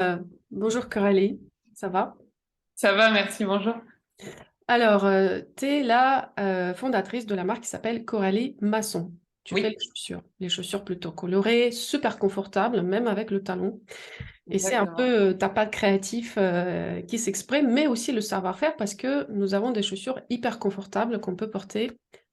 Euh, Bonjour Coralie, ça va? Ça va, merci, bonjour. Alors, tu es la fondatrice de la marque qui s'appelle Coralie Masson. Tu fais Oui, les chaussures plutôt colorées, super confortables, même avec le talon. Et c'est un exactement. peu ta patte créatif qui s'exprime, mais aussi le savoir-faire parce que nous avons des chaussures hyper confortables qu'on peut porter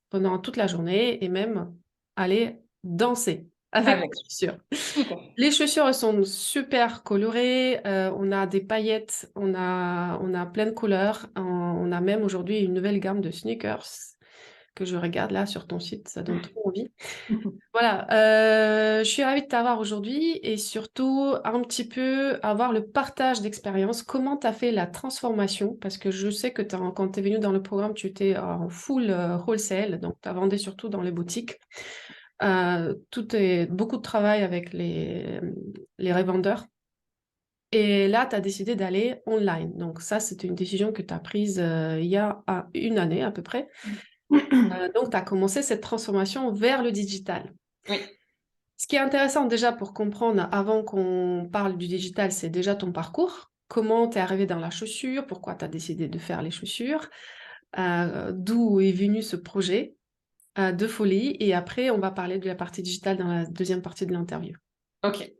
pendant toute la journée et même aller danser avec Avec, les chaussures. tout à fait. Les chaussures elles sont super colorées, on a des paillettes, on a plein de couleurs, on a même aujourd'hui une nouvelle gamme de sneakers que je regarde là sur ton site, ça donne trop envie. Voilà, je suis ravie de t'avoir aujourd'hui et surtout un petit peu avoir le partage d'expérience. Comment tu as fait la transformation? Parce que je sais que quand tu es venu dans le programme, tu étais en full wholesale, donc tu as vendu surtout dans les boutiques. Tout est beaucoup de travail avec les revendeurs. Et là, tu as décidé d'aller online. Donc ça, c'était une décision que tu as prise il y a une année à peu près. Donc, tu as commencé cette transformation vers le digital. Oui. Ce qui est intéressant déjà pour comprendre, avant qu'on parle du digital, c'est déjà ton parcours. Comment tu es arrivé dans la chaussure, pourquoi tu as décidé de faire les chaussures, d'où est venu ce projet de folie. Et après, on va parler de la partie digitale dans la deuxième partie de l'interview. Ok.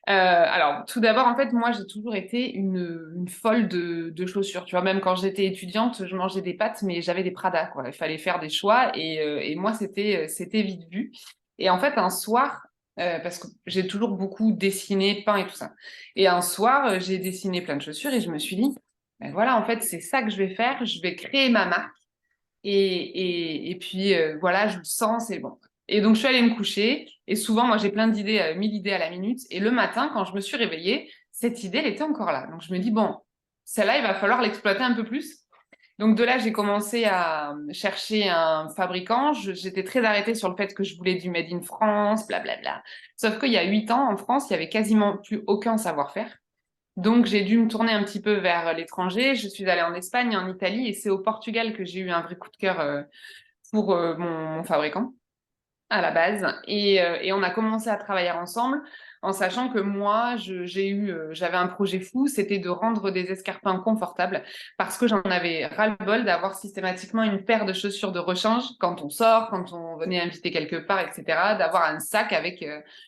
Alors, tout d'abord, en fait, moi, j'ai toujours été une folle de chaussures. Tu vois, même quand j'étais étudiante, je mangeais des pâtes, mais j'avais des Prada, quoi. Il fallait faire des choix et moi, c'était vite vu. Et en fait, un soir, parce que j'ai toujours beaucoup dessiné, peint et tout ça. Et un soir, j'ai dessiné plein de chaussures et je me suis dit, ben voilà, en fait, c'est ça que je vais faire. Je vais créer ma marque. Et puis voilà, je le sens, c'est bon. Et donc je suis allée me coucher et souvent moi j'ai plein d'idées, 1000 idées à la minute. Et le matin, quand je me suis réveillée, cette idée elle était encore là. Donc je me dis bon, celle-là il va falloir l'exploiter un peu plus. Donc de là j'ai commencé à chercher un fabricant. J'étais très arrêtée sur le fait que je voulais du made in France, blablabla. Sauf qu'il y a 8 ans en France, il y avait quasiment plus aucun savoir-faire. Donc, j'ai dû me tourner un petit peu vers l'étranger. Je suis allée en Espagne, en Italie, et c'est au Portugal que j'ai eu un vrai coup de cœur pour mon fabricant à la base. Et on a commencé à travailler ensemble, en sachant que moi, j'avais un projet fou, c'était de rendre des escarpins confortables, parce que j'en avais ras-le-bol d'avoir systématiquement une paire de chaussures de rechange quand on sort, quand on venait inviter quelque part, etc., d'avoir un sac avec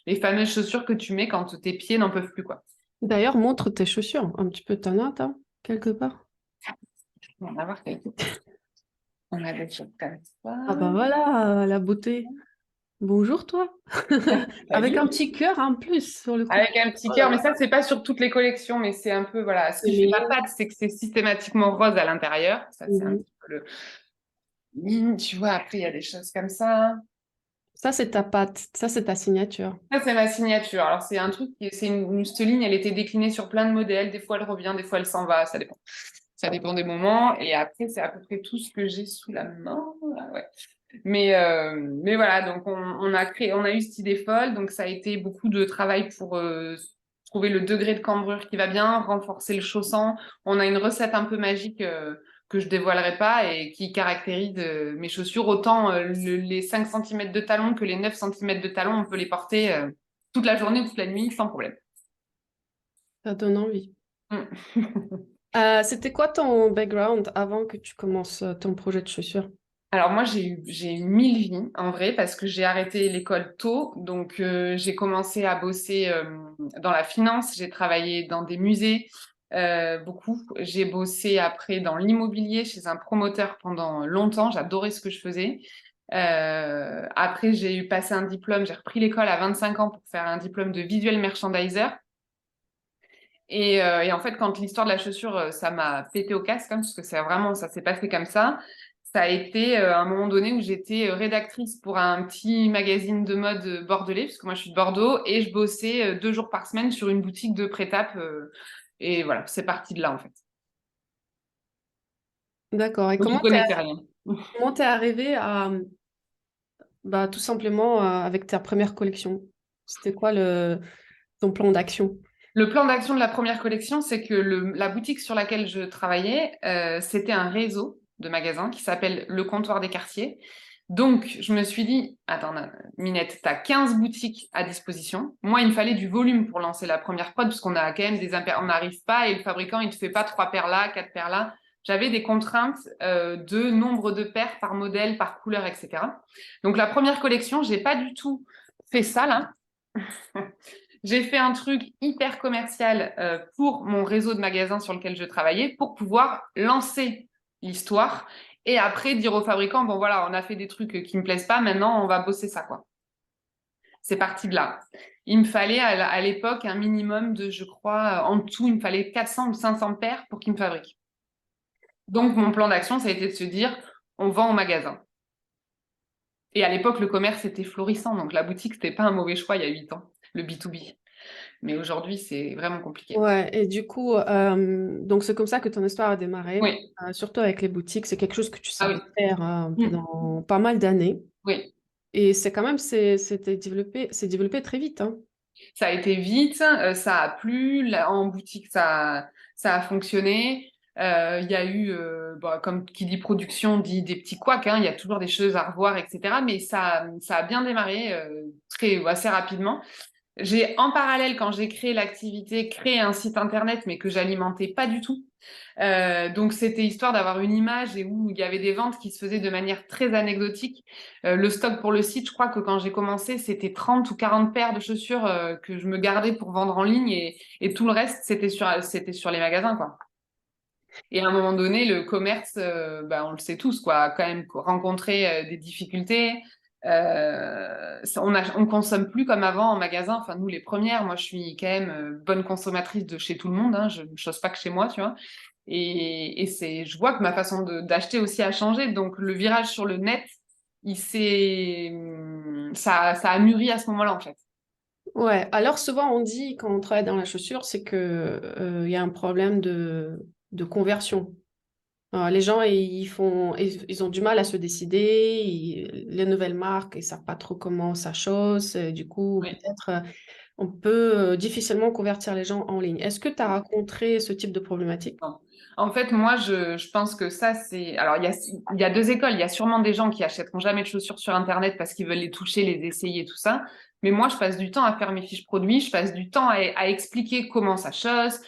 les fameuses chaussures que tu mets quand tes pieds n'en peuvent plus, quoi. D'ailleurs, montre tes chaussures. Un petit peu, t'en as, toi, quelque part? On va en avoir quelques. On a des choses comme ça. Ah bah voilà, la beauté. Bonjour toi. Avec un Salut. petit cœur en plus sur le coup. Avec un petit Oh là cœur, mais là. ça, c'est pas sur toutes les collections, mais c'est un peu, voilà. Ce qui fait ma Mais, patte, c'est que c'est systématiquement rose à l'intérieur. Ça, c'est un mhm. petit peu le ligne, tu vois. Après, il y a des choses comme ça. Ça, c'est ta patte. Ça, c'est ta signature. Ça, c'est ma signature. Alors, c'est un truc, c'est cette ligne, elle était déclinée sur plein de modèles. Des fois, elle revient, des fois, elle s'en va. Ça dépend. Ça dépend des moments. Et après, c'est à peu près tout ce que j'ai sous la main. Ah ouais. Mais voilà, donc on a eu cette idée folle, donc ça a été beaucoup de travail pour trouver le degré de cambrure qui va bien, renforcer le chausson. On a une recette un peu magique que je dévoilerai pas et qui caractérise mes chaussures. Autant les 5 centimètres de talon que les 9 centimètres de talon, on peut les porter toute la journée ou toute la nuit sans problème. Ça donne envie. Mm. C'était quoi ton background avant que tu commences ton projet de chaussures? Alors moi j'ai eu 1000 vies en vrai parce que j'ai arrêté l'école tôt, donc j'ai commencé à bosser dans la finance, j'ai travaillé dans des musées beaucoup, j'ai bossé après dans l'immobilier chez un promoteur pendant longtemps, j'adorais ce que je faisais. Après j'ai eu passé un diplôme, j'ai repris l'école à 25 ans pour faire un diplôme de visual merchandiser. Et en fait, quand l'histoire de la chaussure, ça m'a pété au casque, hein, parce que c'est vraiment, ça s'est passé comme ça. Ça a été à un moment donné où j'étais rédactrice pour un petit magazine de mode bordelais, parce que moi je suis de Bordeaux, et je bossais 2 jours par semaine sur une boutique de prêt-à-porter. Et voilà, c'est parti de là en fait. D'accord. Et Donc je connaissais rien. comment t'es arrivé à, bah, tout simplement avec ta première collection? C'était quoi ton plan d'action? Le plan d'action de la première collection, c'est que la boutique sur laquelle je travaillais, c'était un réseau de magasins qui s'appelle Le Comptoir des Quartiers. Donc, je me suis dit, attends, Minette, tu as 15 boutiques à disposition. Moi, il me fallait du volume pour lancer la première prod, parce qu'on a quand même on n'arrive pas, et le fabricant, il ne te fait pas 3 paires là, 4 paires là. J'avais des contraintes de nombre de paires par modèle, par couleur, etc. Donc, la première collection, j'ai pas du tout fait ça, là. J'ai fait un truc hyper commercial pour mon réseau de magasins sur lequel je travaillais, pour pouvoir lancer l'histoire et après dire aux fabricants, bon voilà, on a fait des trucs qui me plaisent pas, maintenant on va bosser ça, quoi. C'est parti de là. Il me fallait à l'époque un minimum de, je crois, en tout, il me fallait 400 ou 500 paires pour qu'ils me fabriquent. Donc mon plan d'action, ça a été de se dire, on vend au magasin. Et à l'époque, le commerce était florissant, donc la boutique, c'était pas un mauvais choix il y a 8 ans, le B2B. Mais aujourd'hui, c'est vraiment compliqué. Ouais, et du coup, donc c'est comme ça que ton histoire a démarré, Oui, surtout avec les boutiques. C'est quelque chose que tu ah savais oui. faire Mm. pendant pas mal d'années. Oui, Et c'est quand même, c'est développé très vite, hein. ça a été vite, ça a plu, en boutique ça a fonctionné. Il y a eu, bon, comme qui dit production, dit des petits couacs, hein, il y a toujours des choses à revoir, etc. Mais ça a bien démarré assez rapidement. J'ai en parallèle, quand j'ai créé l'activité, créé un site internet, mais que j'alimentais pas du tout. Donc c'était histoire d'avoir une image et où il y avait des ventes qui se faisaient de manière très anecdotique. Le stock pour le site, je crois que quand j'ai commencé, c'était 30 ou 40 paires de chaussures que je me gardais pour vendre en ligne et tout le reste, c'était sur les magasins, quoi. Et à un moment donné, le commerce, on le sait tous, quoi, a quand même rencontré des difficultés. On consomme plus comme avant en magasin. Enfin, nous, les premières, moi, je suis quand même bonne consommatrice de chez tout le monde. Hein, je ne chose pas que chez moi, tu vois. Je vois que ma façon d'acheter aussi a changé. Donc, le virage sur le net, ça a mûri à ce moment-là, en fait. Ouais, alors souvent on dit quand on travaille dans la chaussure, c'est que il y a un problème de conversion. Alors, les gens, ils ont du mal à se décider, les nouvelles marques, ils savent pas trop comment ça chausse, du coup, Oui. peut-être on peut difficilement convertir les gens en ligne. Est-ce que tu as rencontré ce type de problématique? Non. En fait, moi, je pense que ça, c'est... Alors, il y a deux écoles. Il y a sûrement des gens qui achèteront jamais de chaussures sur Internet parce qu'ils veulent les toucher, les essayer, tout ça. Mais moi, je passe du temps à faire mes fiches produits. Je passe du temps à expliquer comment ça chausse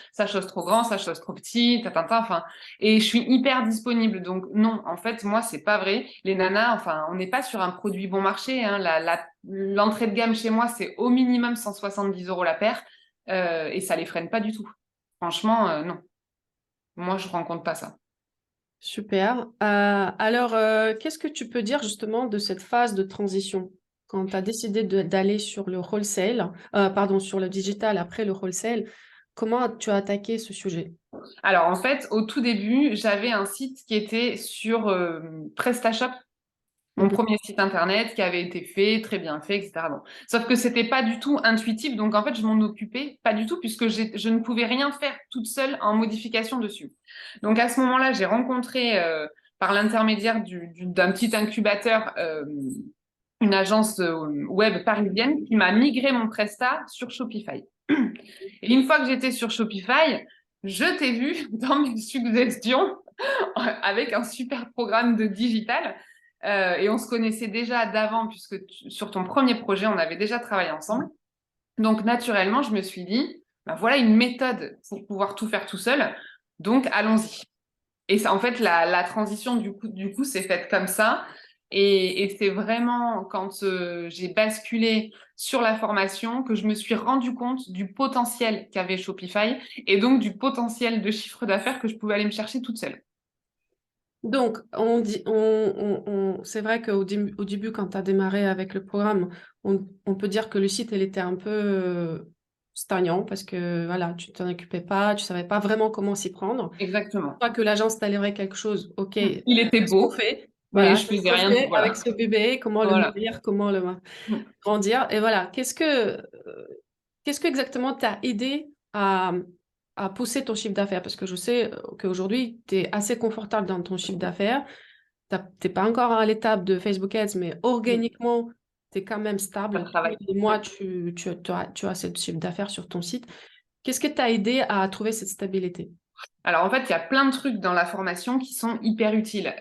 trop grand, ça chausse trop petit, enfin... Et je suis hyper disponible. Donc, non, en fait, moi, c'est pas vrai. Les nanas, enfin, on n'est pas sur un produit bon marché, hein. L'entrée de gamme chez moi, c'est au minimum 170 € la paire. Et ça les freine pas du tout. Franchement, non. Moi, je rencontre pas ça. Super. Alors, qu'est-ce que tu peux dire justement de cette phase de transition quand tu as décidé d'aller sur le wholesale, pardon, sur le digital après le wholesale, comment tu as attaqué ce sujet? Alors, en fait, au tout début, j'avais un site qui était sur PrestaShop, mon Mhm. premier site internet qui avait été fait, très bien fait, etc. Bon. Sauf que c'était pas du tout intuitif, donc en fait, je m'en occupais pas du tout puisque je ne pouvais rien faire toute seule en modification dessus. Donc à ce moment-là, j'ai rencontré par l'intermédiaire d'un petit incubateur une agence web parisienne qui m'a migré mon Presta sur Shopify. Et une fois que j'étais sur Shopify, je t'ai vu dans mes suggestions avec un super programme de digital. Et on se connaissait déjà d'avant, puisque sur ton premier projet, on avait déjà travaillé ensemble. Donc, naturellement, je me suis dit, ben voilà une méthode pour pouvoir tout faire tout seul. Donc, allons-y. Et ça, en fait, la transition, du coup s'est faite comme ça. Et c'est vraiment quand j'ai basculé sur la formation que je me suis rendu compte du potentiel qu'avait Shopify et donc du potentiel de chiffre d'affaires que je pouvais aller me chercher toute seule. Donc, c'est vrai au début, quand tu as démarré avec le programme, on peut dire que le site, il était un peu stagnant parce que voilà, tu t'en occupais pas, tu savais pas vraiment comment s'y prendre. Exactement. Pas que l'agence t'a livré quelque chose, ok, Il était qu'est-ce qu'on beau, fait? mais Voilà, je qu'est-ce faisais qu'on rien. fait avec Voilà. ce bébé? Comment le Voilà. nourrir? Comment le grandir? Et voilà, qu'est-ce que exactement t'a aidé à pousser ton chiffre d'affaires? Parce que je sais qu'aujourd'hui, tu es assez confortable dans ton chiffre d'affaires. Tu n'es pas encore à l'étape de Facebook Ads, mais organiquement, tu es quand même Ça stable. Tous travaille. les mois, tu as ce chiffre d'affaires sur ton site. Qu'est-ce qui t'a aidé à trouver cette stabilité? Alors en fait, il y a plein de trucs dans la formation qui sont hyper utiles.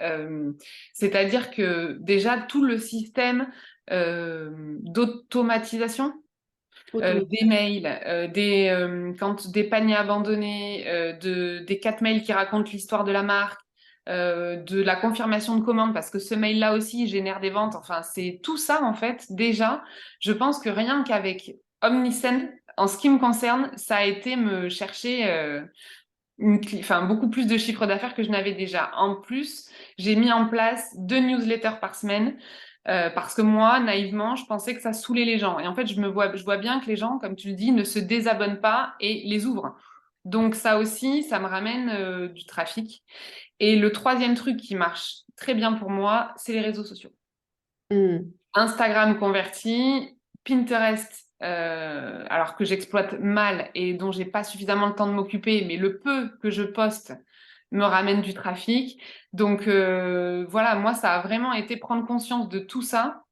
C'est-à-dire que déjà, tout le système d'automatisation des Automatisation. mails, quand des paniers abandonnés, des 4 mails qui racontent l'histoire de la marque, de la confirmation de commande, parce que ce mail-là aussi génère des ventes. Enfin, c'est tout ça, en fait, déjà, je pense que rien qu'avec Omnisend, en ce qui me concerne, ça a été me chercher beaucoup plus de chiffre d'affaires que je n'avais déjà. En plus, j'ai mis en place 2 newsletters par semaine. Parce que moi, naïvement, je pensais que ça saoulait les gens. Et en fait, je vois bien que les gens, comme tu le dis, ne se désabonnent pas et les ouvrent. Donc ça aussi, ça me ramène du trafic. Et le troisième truc qui marche très bien pour moi, c'est les réseaux sociaux. Hmm. Instagram converti, Pinterest, alors que j'exploite mal et dont j'ai pas suffisamment le temps de m'occuper, mais le peu que je poste me ramène du trafic. Donc voilà, moi, ça a vraiment été prendre conscience de tout ça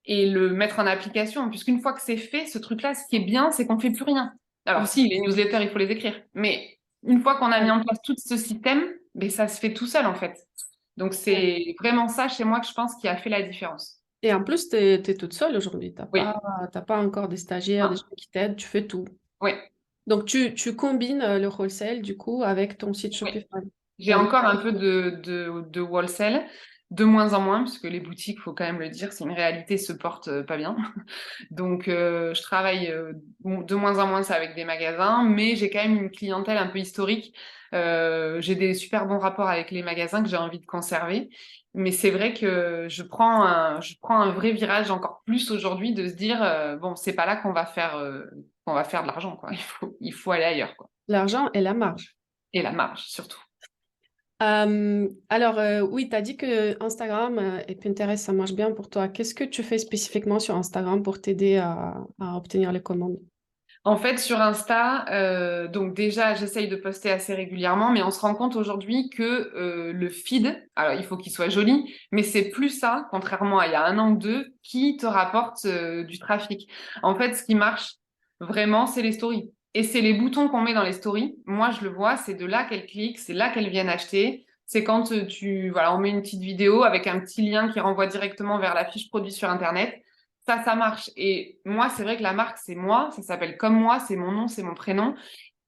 et le mettre en application. Puisqu'une fois que c'est fait, ce truc-là, ce qui est bien, c'est qu'on ne fait plus rien. Alors si, les newsletters, il faut les écrire. Mais une fois qu'on a mis Ouais. en place tout ce système, ben, ça se fait tout seul, en fait. Donc Ouais. c'est vraiment ça, chez moi, que je pense qui a fait la différence. Et en plus, tu es toute seule aujourd'hui. Oui. T'as pas encore des stagiaires, des gens Ah, qui t'aident, tu fais tout. oui, Donc, tu combines le wholesale, du coup, avec ton site oui. Shopify. J'ai Avec... encore un peu de wholesale, de moins en moins, puisque les boutiques, faut quand même le dire, c'est une réalité, se portent pas bien. Donc, je travaille de moins en moins ça avec des magasins, mais j'ai quand même une clientèle un peu historique. J'ai des super bons rapports avec les magasins que j'ai envie de conserver. Mais c'est vrai que je prends un vrai virage encore plus aujourd'hui de se dire, bon, c'est pas là qu'on va faire de l'argent, quoi. Il faut aller ailleurs, quoi. L'argent et la marge. Et la marge, surtout. Alors, oui, tu as dit que Instagram et Pinterest, ça marche bien pour toi. Qu'est-ce que tu fais spécifiquement sur Instagram pour t'aider à obtenir les commandes? En fait, sur Insta, donc déjà, j'essaye de poster assez régulièrement, mais on se rend compte aujourd'hui que le feed, alors il faut qu'il soit joli, mais c'est plus ça, contrairement à il y a un an ou deux, qui te rapporte du trafic. En fait, ce qui marche vraiment, c'est les stories. Et c'est les boutons qu'on met dans les stories. Moi, je le vois, c'est de là qu'elles cliquent, c'est là qu'elles viennent acheter. C'est quand voilà, on met une petite vidéo avec un petit lien qui renvoie directement vers la fiche produit sur Internet. Ça marche. Et moi, c'est vrai que la marque, c'est moi, ça s'appelle comme moi, c'est mon nom, c'est mon prénom.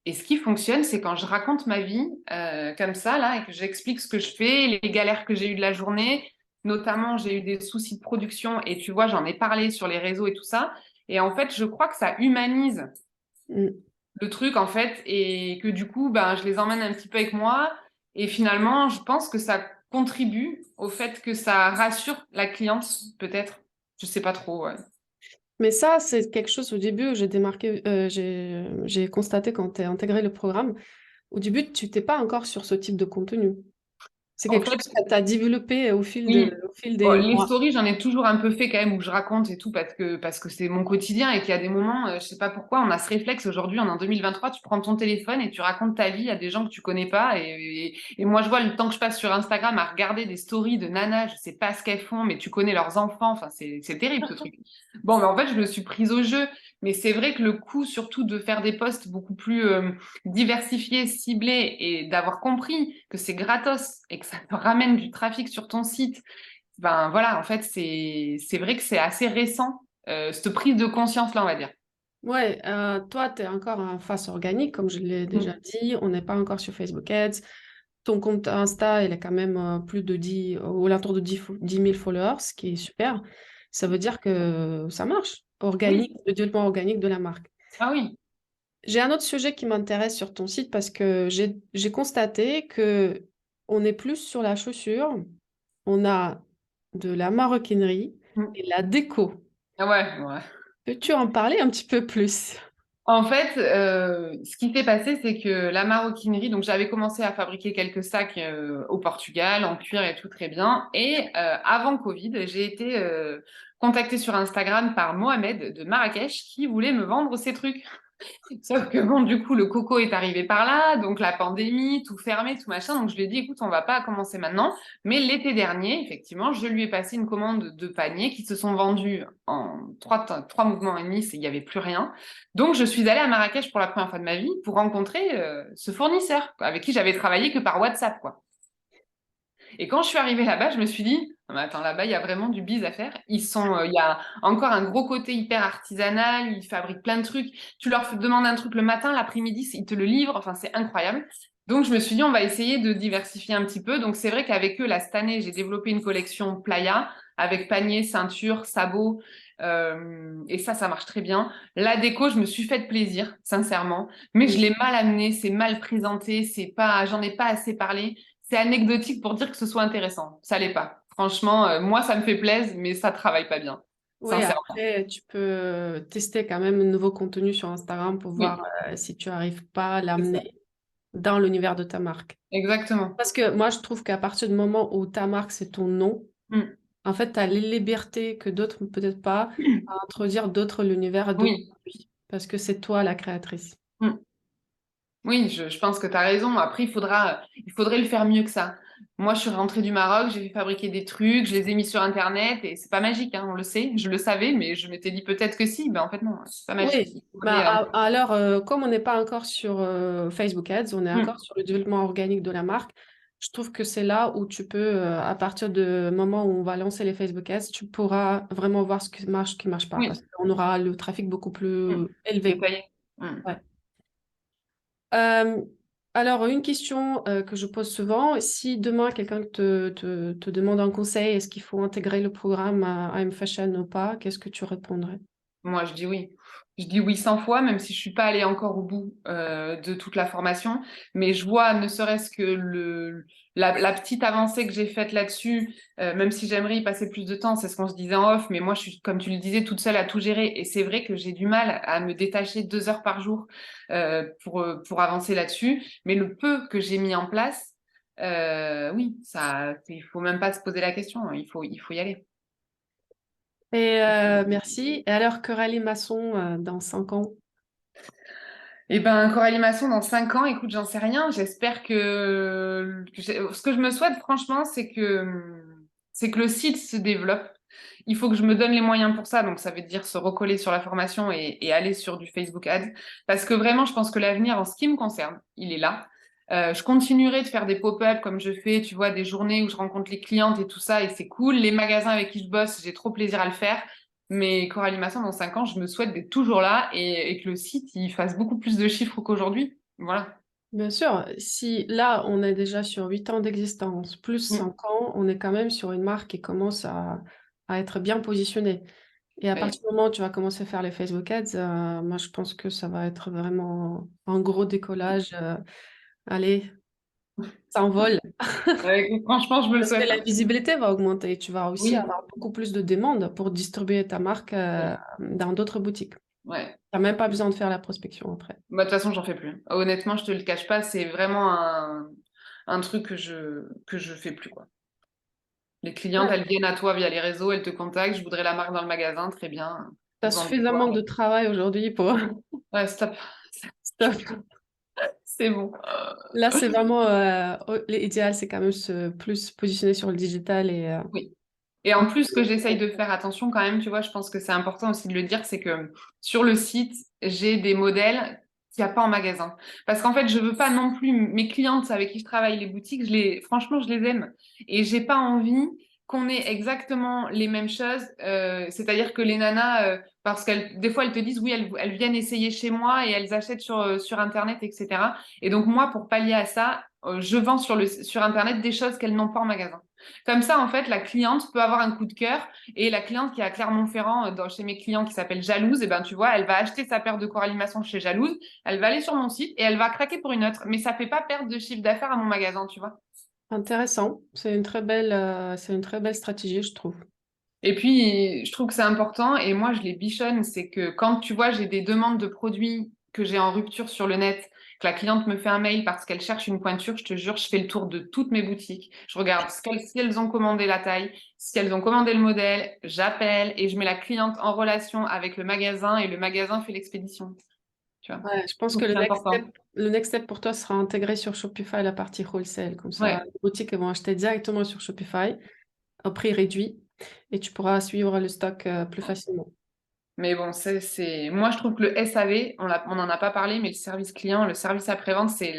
Et ce qui fonctionne, c'est quand je raconte ma vie comme ça, là, et que j'explique ce que je fais, les galères que j'ai eues de la journée. Notamment, j'ai eu des soucis de production et tu vois, j'en ai parlé sur les réseaux et tout ça. Et en fait, je crois que ça humanise Mm. le truc, en fait, et que du coup, ben, je les emmène un petit peu avec moi. Et finalement, je pense que ça contribue au fait que ça rassure la cliente, peut-être. Je sais pas trop, ouais. Mais ça, c'est quelque chose au début où j'ai démarqué, j'ai constaté quand tu as intégré le programme. Au début, tu n'étais pas encore sur ce type de contenu. C'est En quelque fait, chose que tu as développé oui. au fil Bon, des les mois. stories, j'en ai toujours un peu fait quand même où je raconte et tout parce que c'est mon quotidien et qu'il y a des moments, je sais pas pourquoi, on a ce réflexe aujourd'hui, on est en 2023, tu prends ton téléphone et tu racontes ta vie à des gens que tu connais pas et moi je vois le temps que je passe sur Instagram à regarder des stories de nanas, je sais pas ce qu'elles font, mais tu connais leurs enfants, enfin c'est terrible ce truc. Bon, mais en fait, je me suis prise au jeu, mais c'est vrai que le coup surtout de faire des posts beaucoup plus diversifiés, ciblés et d'avoir compris que c'est gratos et que ça te ramène du trafic sur ton site ben voilà, en fait, c'est vrai que c'est assez récent, cette prise de conscience-là, on va dire. Ouais, toi, tu es encore en face organique, comme je l'ai déjà Mm. dit. On n'est pas encore sur Facebook Ads. Ton compte Insta, il est quand même plus de 10, au alentour de 10 000 followers, ce qui est super. Ça veut dire que ça marche. Oui, Organique, le développement organique de la marque. ah oui. J'ai un autre sujet qui m'intéresse sur ton site parce que j'ai constaté que on est plus sur la chaussure, on a de la maroquinerie Mm. et la déco. Ah ouais, ouais. Peux-tu en parler un petit peu plus? En fait, ce qui s'est passé, c'est que la maroquinerie, donc j'avais commencé à fabriquer quelques sacs au Portugal, en cuir et tout très bien. Et avant Covid, j'ai été contactée sur Instagram par Mohamed de Marrakech qui voulait me vendre ses trucs. Sauf que bon, du coup, le coco est arrivé par là, donc la pandémie, tout fermé, tout machin. Donc je lui ai dit, écoute, on va pas commencer maintenant. Mais l'été dernier, effectivement, je lui ai passé une commande de paniers qui se sont vendus en trois mouvements et demi, il n'y avait plus rien. Donc je suis allée à Marrakech pour la première fois de ma vie pour rencontrer ce fournisseur avec qui j'avais travaillé que par WhatsApp, quoi. Et quand je suis arrivée là-bas, je me suis dit, non, mais attends, là-bas, il y a vraiment du biz à faire. Il y a encore un gros côté hyper artisanal, ils fabriquent plein de trucs. Tu leur demandes un truc le matin, l'après-midi, ils te le livrent. Enfin, c'est incroyable. Donc, je me suis dit, on va essayer de diversifier un petit peu. Donc, c'est vrai qu'avec eux, là, cette année, j'ai développé une collection playa avec panier, ceinture, sabots. Et ça marche très bien. La déco, je me suis fait plaisir, sincèrement. Mais je l'ai mal amené, c'est mal présenté, j'en ai pas assez parlé. C'est anecdotique pour dire que ce soit intéressant. Ça l'est pas. Franchement, moi, ça me fait plaisir, mais ça travaille pas bien, Oui, sincèrement. après, tu peux tester quand même de nouveaux contenus sur Instagram pour voir Oui, si tu n'arrives pas à c'est ça. l'amener dans l'univers de ta marque. Exactement. Parce que moi, je trouve qu'à partir du moment où ta marque, c'est ton nom, Mm. en fait, tu as les libertés que d'autres peut-être pas à introduire d'autres l'univers et d'autres Oui. produits. Parce que c'est toi la créatrice. Mm. Oui, je pense que tu as raison. Après, il faudrait le faire mieux que ça. Moi, je suis rentrée du Maroc, j'ai fait fabriquer des trucs, je les ai mis sur Internet et c'est pas magique, hein, on le sait. Je le savais, mais je m'étais dit peut-être que si. Ben, en fait, non, c'est pas magique. Oui, Il bah, faudrait, alors, comme on n'est pas encore sur Facebook Ads, on est encore mm. sur le développement organique de la marque. Je trouve que c'est là où tu peux, à partir du moment où on va lancer les Facebook Ads, tu pourras vraiment voir ce qui marche pas, Oui, parce qu'on aura le trafic beaucoup mm. plus élevé. Détaillé. Mm. Ouais. Euh, alors, une question que je pose souvent, si demain quelqu'un te demande un conseil, est-ce qu'il faut intégrer le programme à I'm Fashion ou pas, qu'est-ce que tu répondrais? Moi, je dis oui. Je dis oui 100 fois, même si je suis pas allée encore au bout de toute la formation. Mais je vois, ne serait-ce que la petite avancée que j'ai faite là-dessus, même si j'aimerais y passer plus de temps, c'est ce qu'on se disait en off, mais moi, je suis, comme tu le disais, toute seule à tout gérer. Et c'est vrai que j'ai du mal à me détacher 2 heures par jour pour avancer là-dessus. Mais le peu que j'ai mis en place, oui, il faut même pas se poser la question, il faut y aller. Et merci. Et alors, Coralie Masson, dans 5 ans? Eh ben, Coralie Masson, dans 5 ans, écoute, j'en sais rien. J'espère ce que je me souhaite, franchement, c'est que le site se développe. Il faut que je me donne les moyens pour ça. Donc, ça veut dire se recoller sur la formation et aller sur du Facebook Ads. Parce que vraiment, je pense que l'avenir, en ce qui me concerne, il est là. Je continuerai de faire des pop-up comme je fais, tu vois, des journées où je rencontre les clientes et tout ça, et c'est cool. Les magasins avec qui je bosse, j'ai trop plaisir à le faire. Mais Coralie Masson, dans 5 ans, je me souhaite d'être toujours là et que le site il fasse beaucoup plus de chiffres qu'aujourd'hui. Voilà. Bien sûr, si là, on est déjà sur 8 ans d'existence, plus Mm. 5 ans, on est quand même sur une marque qui commence à être bien positionnée. Et à Ouais. partir du moment où tu vas commencer à faire les Facebook Ads, moi, je pense que ça va être vraiment un gros décollage. Allez, ça envole. Franchement, je me le Parce que souhaite. la visibilité va augmenter. Tu vas aussi Oui. avoir beaucoup plus de demandes pour distribuer ta marque Mm. dans d'autres boutiques. Tu Ouais. n'as même pas besoin de faire la prospection après. Bah, de toute façon, j'en fais plus. Honnêtement, je te le cache pas, c'est vraiment un truc que je fais plus, quoi. Les clientes, Ouais. elles viennent à toi via les réseaux, elles te contactent, je voudrais la marque dans le magasin, très bien. Tu as Vends-toi. suffisamment de travail aujourd'hui pour Ouais, stop. stop. C'est bon. Là, c'est vraiment l'idéal, c'est quand même se plus positionner sur le digital et Oui. Et en plus, ce que j'essaye de faire attention quand même, tu vois, je pense que c'est important aussi de le dire, c'est que sur le site, j'ai des modèles qu'il n'y a pas en magasin. Parce qu'en fait, je veux pas non plus, mes clientes avec qui je travaille, les boutiques, franchement, je les aime. Et j'ai pas envie qu'on ait exactement les mêmes choses. C'est-à-dire que les nanas, parce qu'elles, des fois, elles te disent, oui, elles viennent essayer chez moi et elles achètent sur Internet, etc. Et donc, moi, pour pallier à ça, je vends sur Internet des choses qu'elles n'ont pas en magasin. Comme ça, en fait, la cliente peut avoir un coup de cœur et la cliente qui est à Clermont-Ferrand, chez mes clients qui s'appelle Jalouse, et ben, tu vois, elle va acheter sa paire de Coralie Masson chez Jalouse, elle va aller sur mon site et elle va craquer pour une autre. Mais ça fait pas perdre de chiffre d'affaires à mon magasin, tu vois. intéressant. C'est une très belle stratégie, je trouve. Et puis, je trouve que c'est important et moi, je les bichonne, c'est que quand tu vois, j'ai des demandes de produits que j'ai en rupture sur le net, que la cliente me fait un mail parce qu'elle cherche une pointure, je te jure, je fais le tour de toutes mes boutiques. Je regarde si elles ont commandé la taille, si elles ont commandé le modèle, j'appelle et je mets la cliente en relation avec le magasin et le magasin fait l'expédition. tu vois. Ouais, je pense que Donc, c'est important. le next step pour toi sera intégré sur Shopify la partie wholesale. Comme ça, Ouais. les boutiques elles vont acheter directement sur Shopify au prix réduit et tu pourras suivre le stock plus facilement. Mais bon, moi, je trouve que le SAV, on n'en a pas parlé, mais le service client, le service après-vente, c'est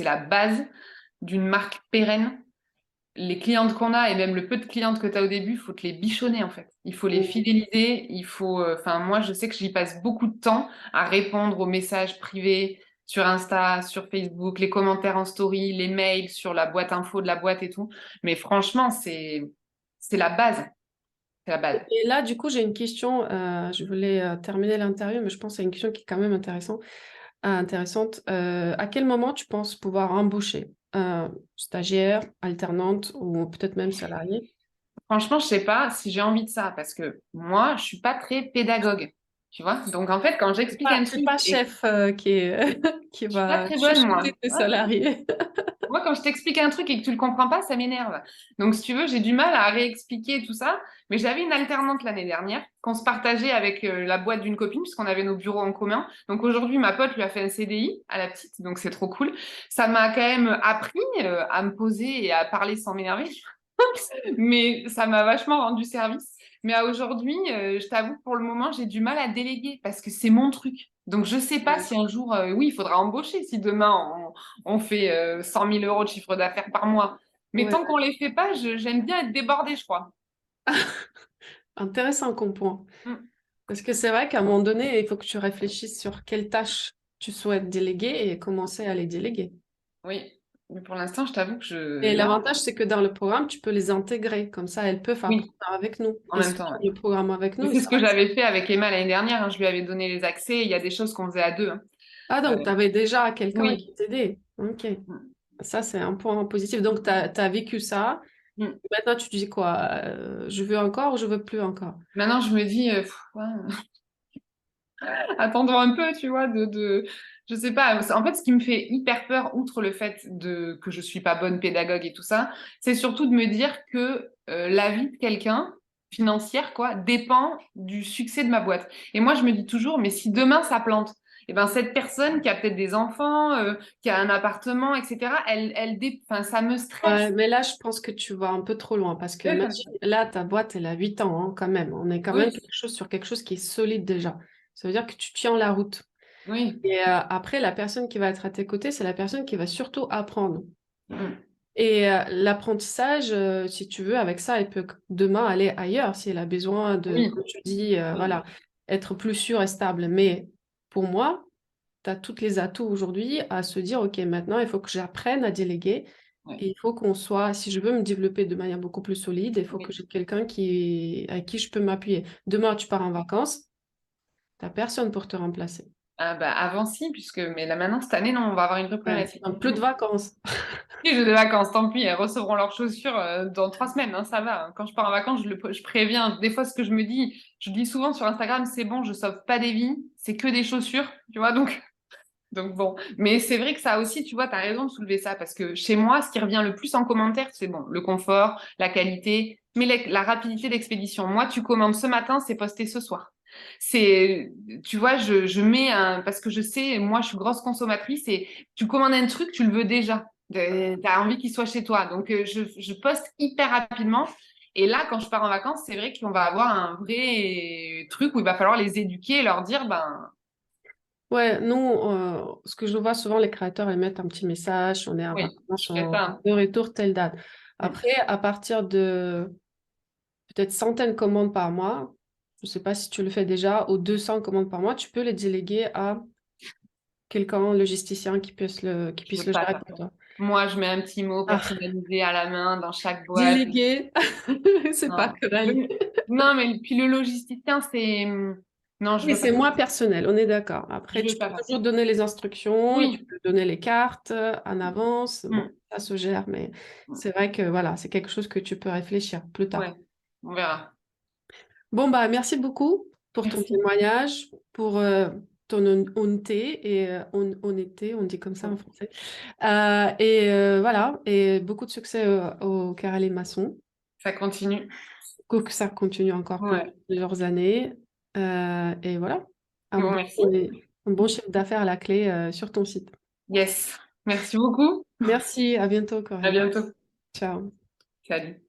la base d'une marque pérenne. Les clientes qu'on a et même le peu de clientes que tu as au début, il faut te les bichonner en fait. Il faut les Mm. fidéliser. Enfin, moi, je sais que j'y passe beaucoup de temps à répondre aux messages privés sur Insta, sur Facebook, les commentaires en story, les mails sur la boîte info de la boîte et tout. Mais franchement, c'est la base. C'est la base. Et là, du coup, j'ai une question. Je voulais terminer l'interview, mais je pense que c'est une question qui est quand même intéressante. À quel moment tu penses pouvoir embaucher stagiaire, alternante ou peut-être même salarié? Franchement, je sais pas si j'ai envie de ça parce que moi, je suis pas très pédagogue. Tu vois? Donc en fait, quand j'explique un C'est truc pas et chef qui je suis pas va très bonne, chouchouter moi. tes Ouais. salariés. Moi, quand je t'explique un truc et que tu le comprends pas, ça m'énerve. Donc, si tu veux, j'ai du mal à réexpliquer tout ça. Mais j'avais une alternante l'année dernière qu'on se partageait avec la boîte d'une copine puisqu'on avait nos bureaux en commun. Donc, aujourd'hui, ma pote lui a fait un CDI à la petite. Donc, c'est trop cool. Ça m'a quand même appris à me poser et à parler sans m'énerver. Mais ça m'a vachement rendu service. Mais à aujourd'hui, je t'avoue, pour le moment, j'ai du mal à déléguer parce que c'est mon truc. Donc, je sais pas Ouais. si un jour, oui, il faudra embaucher si demain on fait 100 000 euros de chiffre d'affaires par mois. Mais Ouais. tant qu'on les fait pas, j'aime bien être débordée, je crois. Intéressant comme point. Mm. Parce que c'est vrai qu'à un moment donné, il faut que tu réfléchisses sur quelles tâches tu souhaites déléguer et commencer à les déléguer. Oui, mais pour l'instant, je t'avoue que Et là, l'avantage, c'est que dans le programme, tu peux les intégrer. Comme ça, elles peuvent oui, apprendre avec nous en et même temps, suivre ouais. le programme avec Mais nous. Et c'est c'est ce que vrai que j'avais fait avec Emma l'année dernière, hein. Je lui avais donné les accès. Il y a des choses qu'on faisait à deux, hein. Ah, Euh, donc tu avais déjà quelqu'un oui. qui t'aidait. Ok. Mm. Ça, c'est un point positif. Donc, tu as vécu ça. Mm. Maintenant, tu te dis quoi? Je veux encore ou je veux plus encore? Maintenant, je me dis, ouais, attendons un peu, tu vois, je sais pas. En fait, ce qui me fait hyper peur, outre le fait que je suis pas bonne pédagogue et tout ça, c'est surtout de me dire que la vie de quelqu'un, financière, quoi, dépend du succès de ma boîte. Et moi, je me dis toujours, mais si demain ça plante, et ben cette personne qui a peut-être des enfants, qui a un appartement, etc., enfin, ça me Ouais, stresse. mais là, je pense que tu vas un peu trop loin parce que Ouais, imagine, là, ta boîte, elle a 8 ans hein, quand même. On est quand même oui, sur quelque chose qui est solide déjà. Ça veut dire que tu tiens la route. oui. Et après, la personne qui va être à tes côtés, c'est la personne qui va surtout apprendre. Mm. Et l'apprentissage, si tu veux, avec ça, elle peut demain aller ailleurs si elle a besoin de, Oui. comme tu dis, voilà, être plus sûre et stable. Mais pour moi, tu as tous les atouts aujourd'hui à se dire, OK, maintenant, il faut que j'apprenne à déléguer. Ouais. Et il faut qu'on soit, si je veux me développer de manière beaucoup plus solide, il faut que Oui. j'ai quelqu'un à qui je peux m'appuyer. Demain, tu pars en vacances, tu n'as personne pour te remplacer. Ah bah avant si, mais là maintenant, cette année, non, on va avoir une vraie Ouais, problématique. donc plus de vacances. Si j'ai des vacances, tant pis, elles recevront leurs chaussures dans 3 semaines, hein, ça va. Quand je pars en vacances, je préviens. Des fois, ce que je dis souvent sur Instagram, c'est bon, je sauve pas des vies, c'est que des chaussures, tu vois, donc bon. Mais c'est vrai que ça aussi, tu vois, tu as raison de soulever ça, parce que chez moi, ce qui revient le plus en commentaire, c'est bon, le confort, la qualité, mais la rapidité d'expédition. Moi, tu commandes ce matin, c'est posté ce soir. Tu vois, je mets parce que je sais, moi, je suis grosse consommatrice et tu commandes un truc, tu le veux déjà. T'as envie qu'il soit chez toi. Donc, je poste hyper rapidement. Et là, quand je pars en vacances, c'est vrai qu'on va avoir un vrai truc où il va falloir les éduquer et leur dire, ben, Ouais, nous, ce que je vois souvent, les créateurs, ils mettent un petit message, on est en oui, vacances, je fais ça, hein. de retour, telle date. Mm. Après, à partir de peut-être centaines de commandes par mois, je ne sais pas si tu le fais déjà, ou 200 commandes par mois, tu peux les déléguer à quelqu'un, logisticien, qui Je puisse veux le pas gérer faire pour ça. toi. Moi, je mets un petit mot Ah, personnalisé à la main dans chaque boîte. déléguer, c'est pas Non. Coralie. Non, mais puis le logisticien, non, je Oui, veux pas c'est faire moi ça. personnel, on est d'accord. Je Après, veux tu peux pas faire ça. toujours donner les instructions, tu Oui. peux donner les cartes en avance. Bon, Mm. ça se gère, mais Mm. c'est vrai que voilà, c'est quelque chose que tu peux réfléchir plus Ouais, tard. on verra. Bon, bah, merci beaucoup pour ton Merci. témoignage, pour ton honnêteté et honnêteté, on dit comme ça en français. Voilà, et beaucoup de succès au Caroline Masson. Ça continue. Que ça continue encore Ouais. plusieurs années. Et voilà, un Bon, bon, merci. un bon chiffre d'affaires à la clé sur ton site. Yes. Merci beaucoup. Merci, à bientôt À Corinne. bientôt. Ciao. Salut.